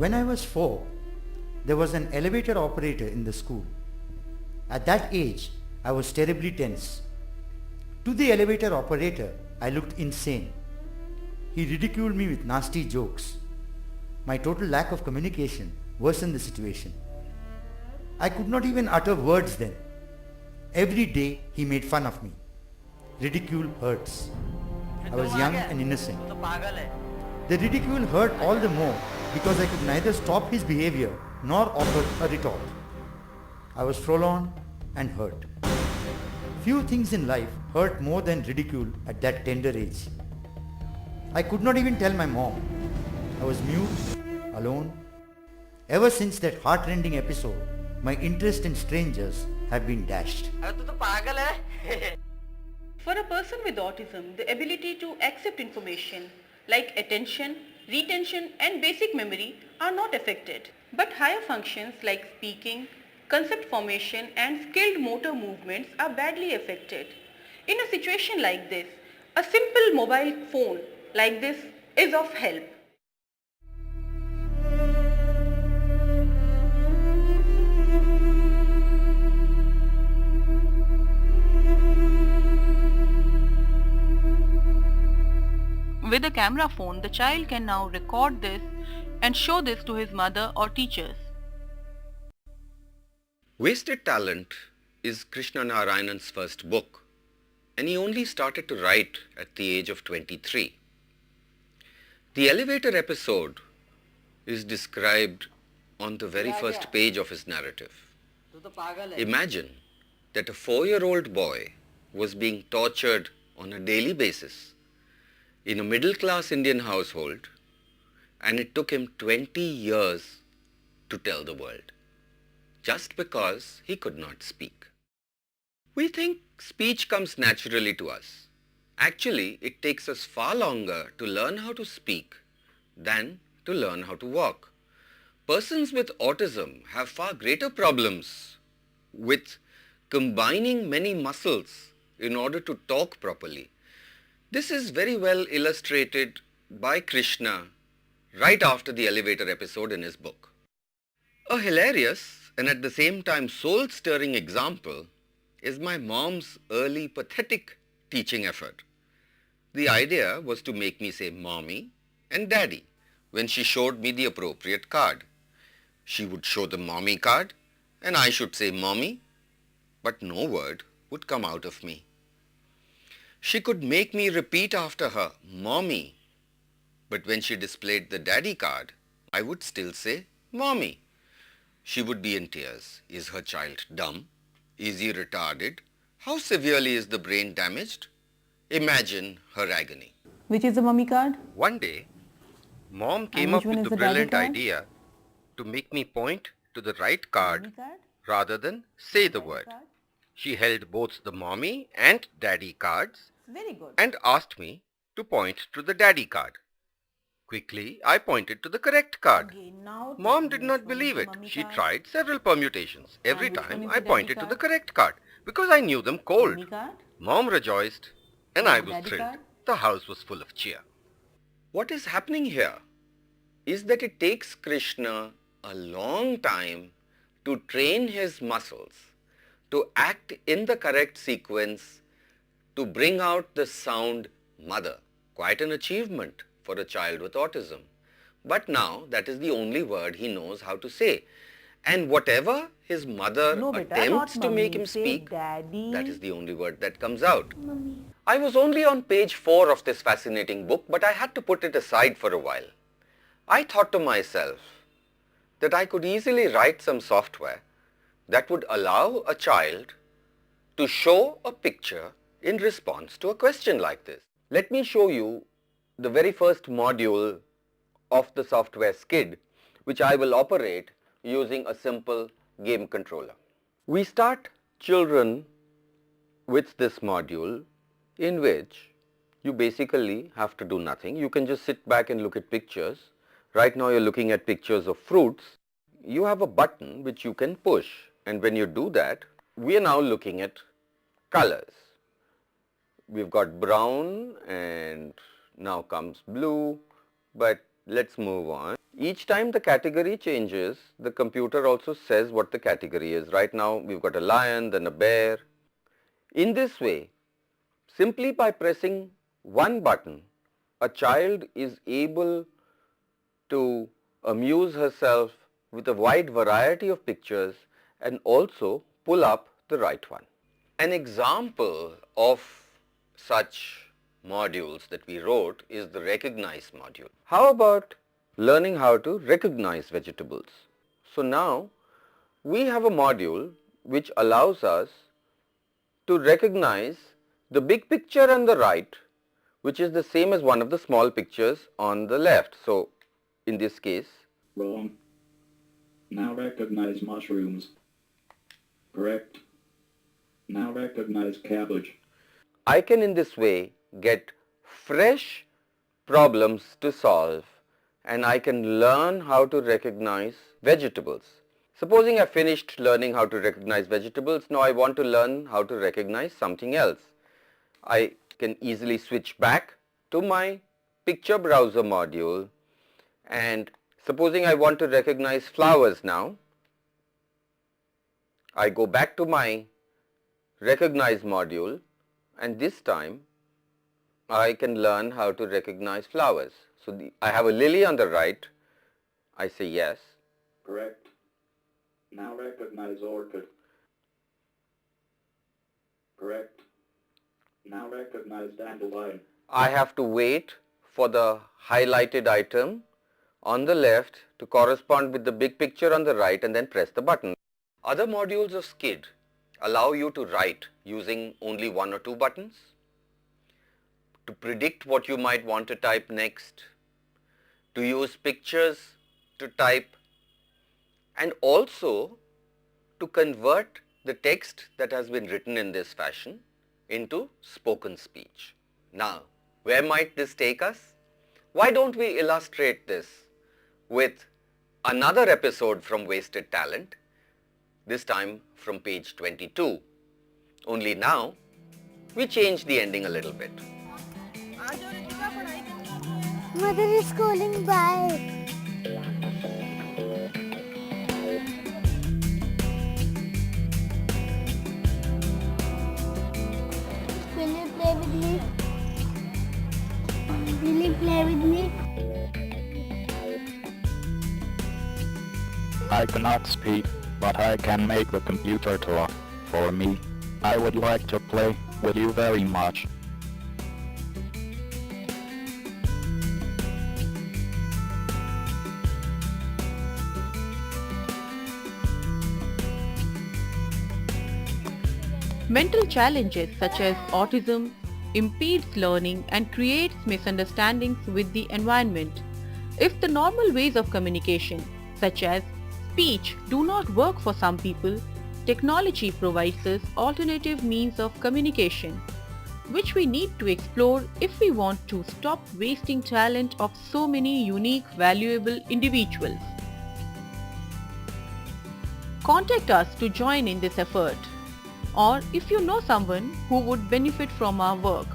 When I was 4, there was an elevator operator in the school. At that age, I was terribly tense. To the elevator operator, I looked insane. He ridiculed me with nasty jokes. My total lack of communication worsened the situation. I could not even utter words then. Every day he made fun of me. Ridicule hurts. I was young and innocent. The ridicule hurt all the more because I could neither stop his behavior nor offer a retort. I was forlorn and hurt. Few things in life hurt more than ridicule at that tender age. I could not even tell my mom. I was mute, alone. Ever since that heartrending episode, my interest in strangers have been dashed. For a person with autism, the ability to accept information like attention, retention and basic memory are not affected. But higher functions like speaking, concept formation and skilled motor movements are badly affected. In a situation like this, a simple mobile phone like this is of help. With a camera phone, the child can now record this and show this to his mother or teachers. Wasted Talent is Krishna Narayanan's first book, and he only started to write at the age of 23. The elevator episode is described on the very first page of his narrative. Imagine that a 4-year-old boy was being tortured on a daily basis in a middle-class Indian household, and it took him 20 years to tell the world, just because he could not speak. We think speech comes naturally to us. Actually, it takes us far longer to learn how to speak than to learn how to walk. Persons with autism have far greater problems with combining many muscles in order to talk properly. This is very well illustrated by Krishna right after the elevator episode in his book. A hilarious and at the same time soul-stirring example is my mom's early pathetic teaching effort. The idea was to make me say mommy and daddy when she showed me the appropriate card. She would show the mommy card and I should say mommy, but no word would come out of me. She could make me repeat after her, mommy, but when she displayed the daddy card, I would still say mommy. She would be in tears. Is her child dumb? Is he retarded? How severely is the brain damaged? Imagine her agony. Which is the mummy card? One day, mom came up with the brilliant idea to make me point to the right card rather than say the word. She held both the mommy and daddy cards and asked me to point to the daddy card. Quickly, I pointed to the correct card. Mom did not believe it. She tried several permutations. Every time I pointed to the correct card because I knew them cold. Mom rejoiced and I was thrilled. The house was full of cheer. What is happening here is that it takes Krishna a long time to train his muscles to act in the correct sequence to bring out the sound mother. Quite an achievement for a child with autism. But now that is the only word he knows how to say. And whatever his mother attempts to make him speak, daddy. that is the only word that comes out. Mommy. I was only on page 4 of this fascinating book, but I had to put it aside for a while. I thought to myself that I could easily write some software that would allow a child to show a picture in response to a question like this. Let me show you the very first module of the software SKID, which I will operate using a simple game controller. We start children with this module in which you basically have to do nothing. You can just sit back and look at pictures. Right now you're looking at pictures of fruits. You have a button which you can push, and when you do that, we are now looking at colors. We've got brown and now comes blue, but let's move on. Each time the category changes, the computer also says what the category is. Right now we've got a lion, then a bear. In this way, simply by pressing one button, a child is able to amuse herself with a wide variety of pictures and also pull up the right one. An example of such modules that we wrote is the recognize module. How about learning how to recognize vegetables? So now we have a module which allows us to recognize the big picture on the right, which is the same as one of the small pictures on the left. So in this case, Wrong. Now recognize mushrooms. Correct. Now recognize cabbage. I can in this way get fresh problems to solve, and I can learn how to recognize vegetables. Supposing I finished learning how to recognize vegetables, now I want to learn how to recognize something else. I can easily switch back to my picture browser module, and supposing I want to recognize flowers now, I go back to my recognize module, and this time I can learn how to recognize flowers. So I have a lily on the right. I say yes. Correct. Now recognize orchid. Correct. Now recognize dandelion. I have to wait for the highlighted item on the left to correspond with the big picture on the right and then press the button. Other modules of SCID allow you to write using only one or two buttons, to predict what you might want to type next, to use pictures to type, and also to convert the text that has been written in this fashion into spoken speech. Now, where might this take us? Why don't we illustrate this with another episode from Wasted Talent, this time from page 22. Only now, we change the ending a little bit. Mother is calling. Bye. Will you play with me? Will you play with me? I cannot speak, but I can make the computer talk for me. I would like to play with you very much. Mental challenges such as autism impedes learning and creates misunderstandings with the environment. If the normal ways of communication, such as speech, do not work for some people, technology provides us alternative means of communication, which we need to explore if we want to stop wasting talent of so many unique, valuable individuals. Contact us to join in this effort, or if you know someone who would benefit from our work,